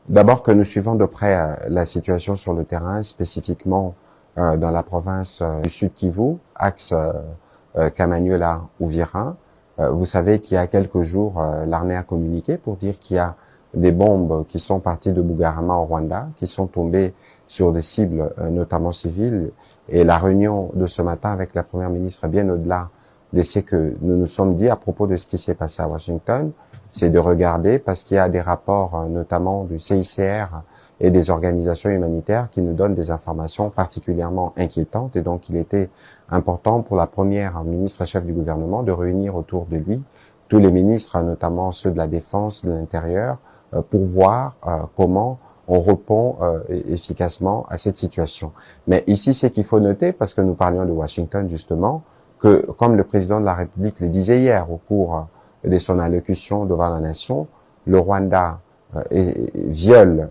D'abord que nous suivons de près la situation sur le terrain, spécifiquement dans la province du Sud Kivu, axe Kamanyola-Uvira. Vous savez qu'il y a quelques jours, l'armée a communiqué pour dire qu'il y a des bombes qui sont parties de Bugarama au Rwanda, qui sont tombées sur des cibles, notamment civiles. Et la réunion de ce matin avec la Première ministre, bien au-delà de ce que nous nous sommes dit à propos de ce qui s'est passé à Washington, c'est de regarder, parce qu'il y a des rapports, notamment du CICR et des organisations humanitaires, qui nous donnent des informations particulièrement inquiétantes. Et donc, il était important pour la Première ministre chef du gouvernement de réunir autour de lui tous les ministres, notamment ceux de la Défense, de l'Intérieur, pour voir comment on répond efficacement à cette situation. Mais ici, c'est qu'il faut noter, parce que nous parlions de Washington justement, que comme le président de la République le disait hier au cours de son allocution devant la nation, le Rwanda viole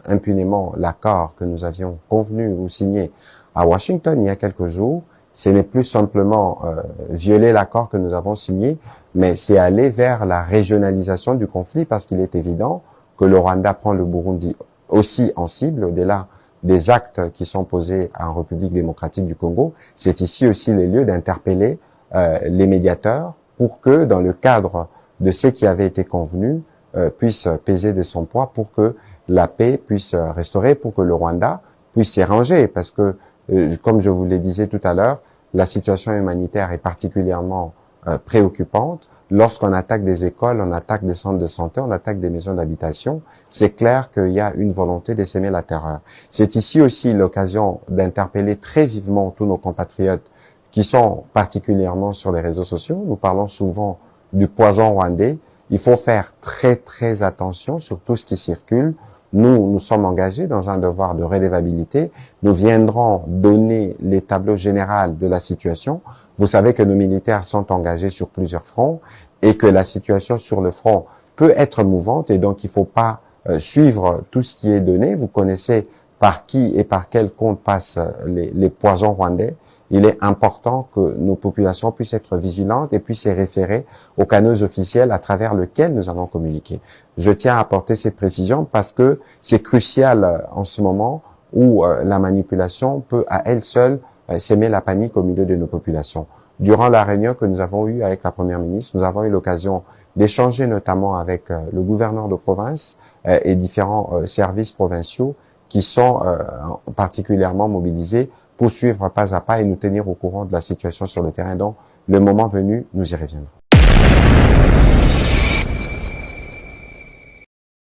impunément l'accord que nous avions convenu ou signé à Washington il y a quelques jours. Ce n'est plus simplement violer l'accord que nous avons signé, mais c'est aller vers la régionalisation du conflit, parce qu'il est évident que le Rwanda prend le Burundi aussi en cible, au-delà des actes qui sont posés en République démocratique du Congo. C'est ici aussi les lieux d'interpeller les médiateurs pour que, dans le cadre de ce qui avait été convenu, puisse peser de son poids pour que la paix puisse restaurer, pour que le Rwanda puisse s'arranger, parce que, comme je vous le disais tout à l'heure, la situation humanitaire est particulièrement préoccupante. Lorsqu'on attaque des écoles, on attaque des centres de santé, on attaque des maisons d'habitation, c'est clair qu'il y a une volonté de s'aimer la terreur. C'est ici aussi l'occasion d'interpeller très vivement tous nos compatriotes qui sont particulièrement sur les réseaux sociaux. Nous parlons souvent du poison rwandais. Il faut faire très, très attention sur tout ce qui circule. Nous sommes engagés dans un devoir de redevabilité. Nous viendrons donner les tableaux généraux de la situation. Vous savez que nos militaires sont engagés sur plusieurs fronts et que la situation sur le front peut être mouvante, et donc il ne faut pas suivre tout ce qui est donné. Vous connaissez par qui et par quel compte passent les poisons rwandais. Il est important que nos populations puissent être vigilantes et puissent se référer aux canaux officiels à travers lesquels nous allons communiquer. Je tiens à apporter cette précision parce que c'est crucial en ce moment où la manipulation peut à elle seule s'aimer la panique au milieu de nos populations. Durant la réunion que nous avons eue avec la Première ministre, nous avons eu l'occasion d'échanger notamment avec le gouverneur de province et différents services provinciaux qui sont particulièrement mobilisés pour suivre pas à pas et nous tenir au courant de la situation sur le terrain. Donc, le moment venu, nous y reviendrons.